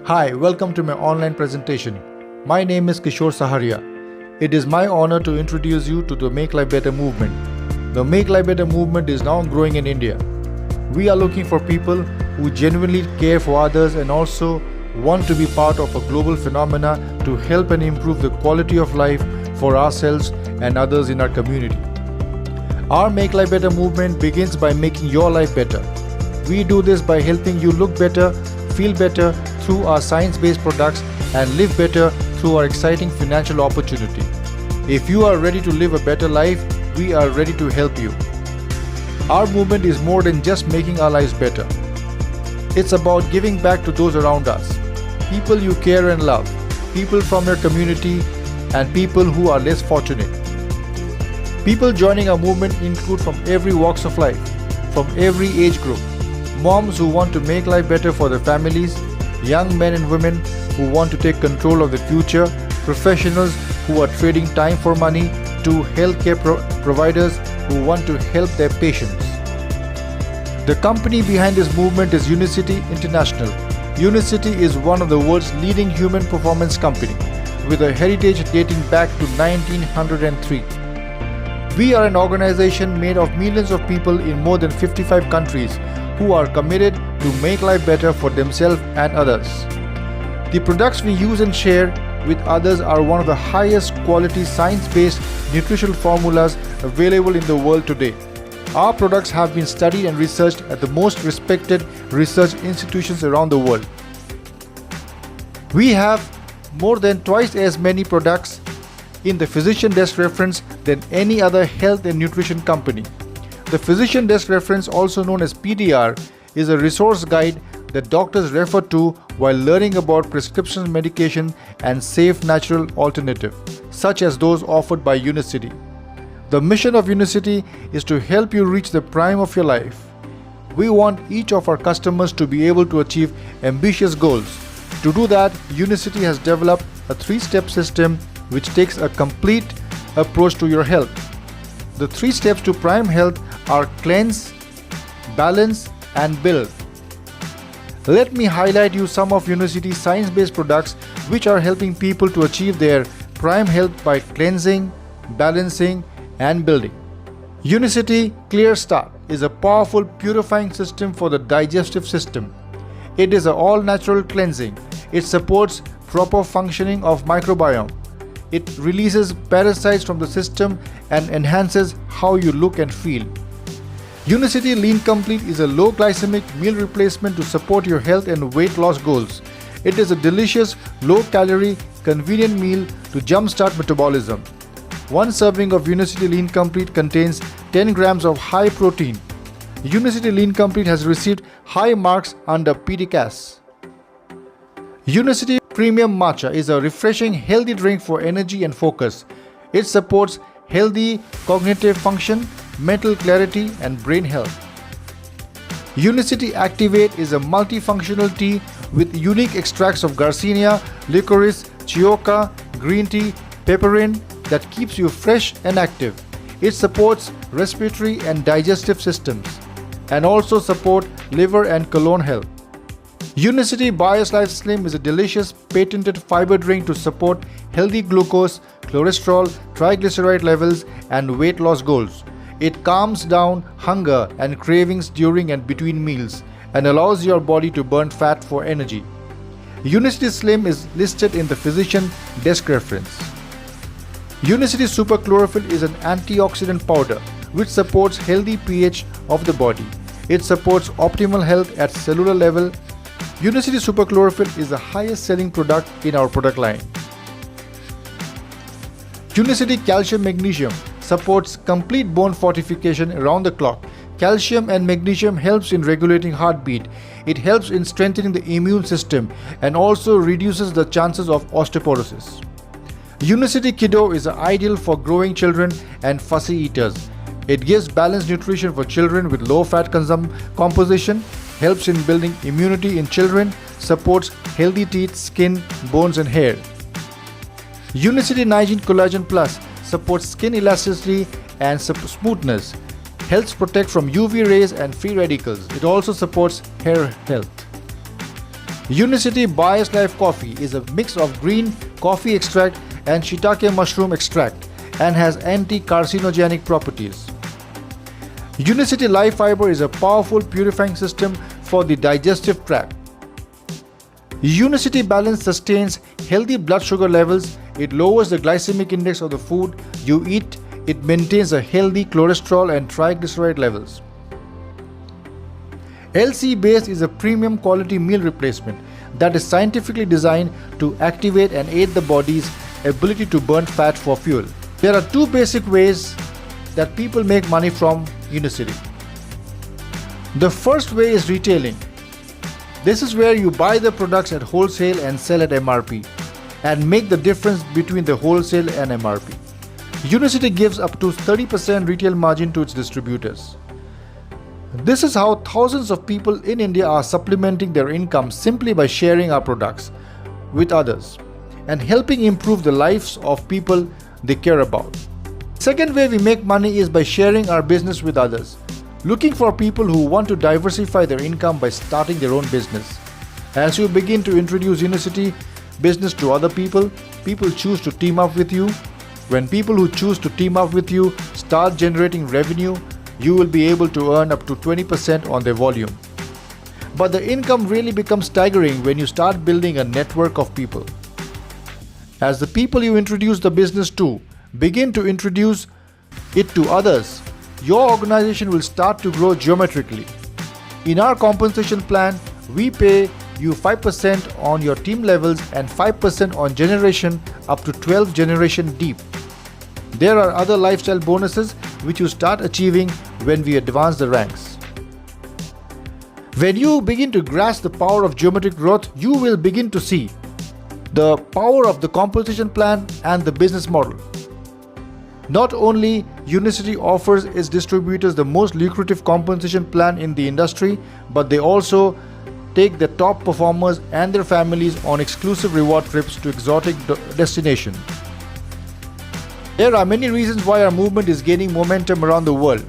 Hi, welcome to my online presentation. My name is Kishore Saharia. It is my honor to introduce you to the Make Life Better movement. The Make Life Better movement is now growing in India. We are looking for people who genuinely care for others and also want to be part of a global phenomena to help and improve the quality of life for ourselves and others in our community. Our Make Life Better movement begins by making your life better. We do this by helping you look better, feel better through our science-based products and live better through our exciting financial opportunity. If you are ready to live a better life, we are ready to help you. Our movement is more than just making our lives better. It's about giving back to those around us, people you care and love, people from your community, and people who are less fortunate. People joining our movement include from every walks of life, from every age group. Moms who want to make life better for their families, young men and women who want to take control of the future, professionals who are trading time for money, to healthcare providers who want to help their patients. The company behind this movement is Unicity International. Unicity is one of the world's leading human performance company with a heritage dating back to 1903. We are an organization made of millions of people in more than 55 countries who are committed to make life better for themselves and others. The products we use and share with others are one of the highest quality science-based nutritional formulas available in the world today. Our products have been studied and researched at the most respected research institutions around the world. We have more than twice as many products in the Physician Desk Reference than any other health and nutrition company. The Physician Desk Reference, also known as PDR, is a resource guide that doctors refer to while learning about prescription medication and safe natural alternatives, such as those offered by Unicity. The mission of Unicity is to help you reach the prime of your life. We want each of our customers to be able to achieve ambitious goals. To do that, Unicity has developed a 3-step system which takes a complete approach to your health. The 3 steps to prime health are cleanse, balance, and build. Let me highlight you some of Unicity's science-based products which are helping people to achieve their prime health by cleansing, balancing, and building. Unicity Clear Start is a powerful purifying system for the digestive system. It is an all-natural cleansing. It supports proper functioning of microbiome. It releases parasites from the system and enhances how you look and feel. Unicity Lean Complete is a low glycemic meal replacement to support your health and weight loss goals. It is a delicious, low-calorie, convenient meal to jumpstart metabolism. One serving of Unicity Lean Complete contains 10 grams of high protein. Unicity Lean Complete has received high marks under PDCAS. Unicity Premium Matcha is a refreshing, healthy drink for energy and focus. It supports healthy cognitive function, mental clarity, and brain health. Unicity Activate is a multifunctional tea with unique extracts of Garcinia, licorice, chioca, green tea, peppermint that keeps you fresh and active. It supports respiratory and digestive systems and also support liver and colon health. Unicity BioSlife Slim is a delicious patented fiber drink to support healthy glucose, cholesterol, triglyceride levels, and weight loss goals. It calms down hunger and cravings during and between meals and allows your body to burn fat for energy. Unicity Slim is listed in the Physician Desk Reference. Unicity Super Chlorophyll is an antioxidant powder which supports healthy pH of the body. It supports optimal health at cellular level. Unicity Super Chlorophyll is the highest selling product in our product line. Unicity Calcium Magnesium supports complete bone fortification around the clock. Calcium and magnesium helps in regulating heartbeat. It helps in strengthening the immune system and also reduces the chances of osteoporosis. Unicity Kiddo is ideal for growing children and fussy eaters. It gives balanced nutrition for children with low-fat composition, helps in building immunity in children, supports healthy teeth, skin, bones, and hair. Unicity Nigene Collagen Plus supports skin elasticity and smoothness, helps protect from UV rays and free radicals. It also supports hair health. Unicity Bias Life Coffee is a mix of green coffee extract and shiitake mushroom extract and has anti-carcinogenic properties. Unicity Life Fiber is a powerful purifying system for the digestive tract. Unicity Balance sustains healthy blood sugar levels. It lowers the glycemic index of the food you eat. It maintains a healthy cholesterol and triglyceride levels. LC Base is a premium quality meal replacement that is scientifically designed to activate and aid the body's ability to burn fat for fuel. There are two basic ways that people make money from Unicity. The first way is retailing. This is where you buy the products at wholesale and sell at MRP and make the difference between the wholesale and MRP. Unicity gives up to 30% retail margin to its distributors. This is how thousands of people in India are supplementing their income simply by sharing our products with others and helping improve the lives of people they care about. Second way we make money is by sharing our business with others, looking for people who want to diversify their income by starting their own business. As you begin to introduce Unicity business to other people, people choose to team up with you. When people who choose to team up with you start generating revenue, you will be able to earn up to 20% on their volume. But the income really becomes staggering when you start building a network of people. As the people you introduce the business to begin to introduce it to others, your organization will start to grow geometrically. In our compensation plan, we pay you 5% on your team levels and 5% on generation up to 12 generation deep. There are other lifestyle bonuses which you start achieving when we advance the ranks. When you begin to grasp the power of geometric growth, you will begin to see the power of the compensation plan and the business model. Not only Unicity offers its distributors the most lucrative compensation plan in the industry, but they also take the top performers and their families on exclusive reward trips to exotic destinations. There are many reasons why our movement is gaining momentum around the world,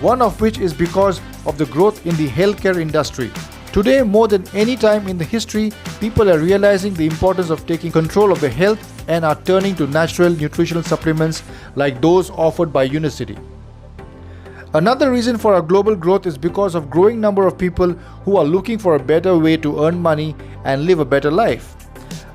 one of which is because of the growth in the healthcare industry. Today, more than any time in the history, people are realizing the importance of taking control of their health and are turning to natural nutritional supplements like those offered by Unicity. Another reason for our global growth is because of growing number of people who are looking for a better way to earn money and live a better life.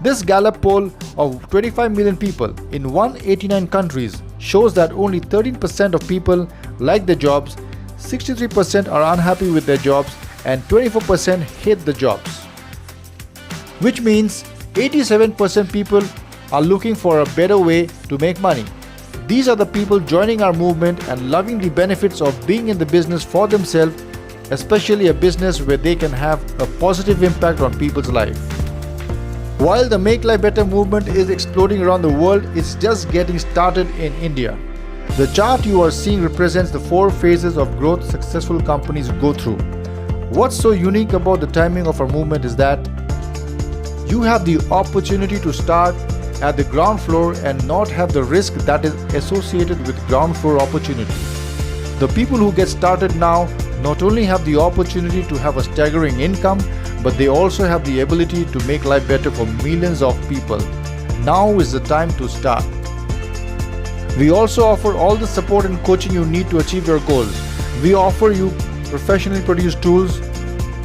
This Gallup poll of 25 million people in 189 countries shows that only 13% of people like their jobs, 63% are unhappy with their jobs, and 24% hate the jobs. Which means 87% people are looking for a better way to make money. These are the people joining our movement and loving the benefits of being in the business for themselves, especially a business where they can have a positive impact on people's life. While the Make Life Better movement is exploding around the world, it's just getting started in India. The chart you are seeing represents the 4 phases of growth successful companies go through. What's so unique about the timing of our movement is that you have the opportunity to start at the ground floor and not have the risk that is associated with ground floor opportunity. The people who get started now not only have the opportunity to have a staggering income, but they also have the ability to make life better for millions of people. Now is the time to start. We also offer all the support and coaching you need to achieve your goals. We offer you professionally produced tools,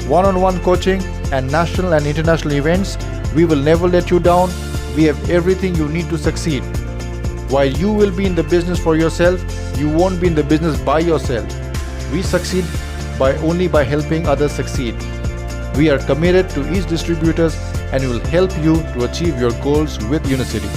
one-on-one coaching, and national and international events. We will never let you down. We have everything you need to succeed. While you will be in the business for yourself, you won't be in the business by yourself. We succeed only by helping others succeed. We are committed to each distributors and will help you to achieve your goals with Unicity.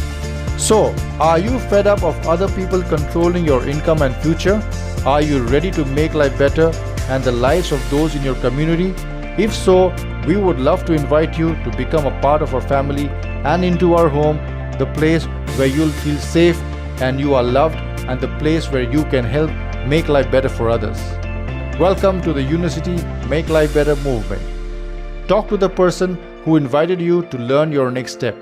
So, are you fed up of other people controlling your income and future? Are you ready to make life better and the lives of those in your community? If so, we would love to invite you to become a part of our family and into our home, the place where you'll feel safe and you are loved, and the place where you can help make life better for others. Welcome to the Unicity Make Life Better movement. Talk to the person who invited you to learn your next step.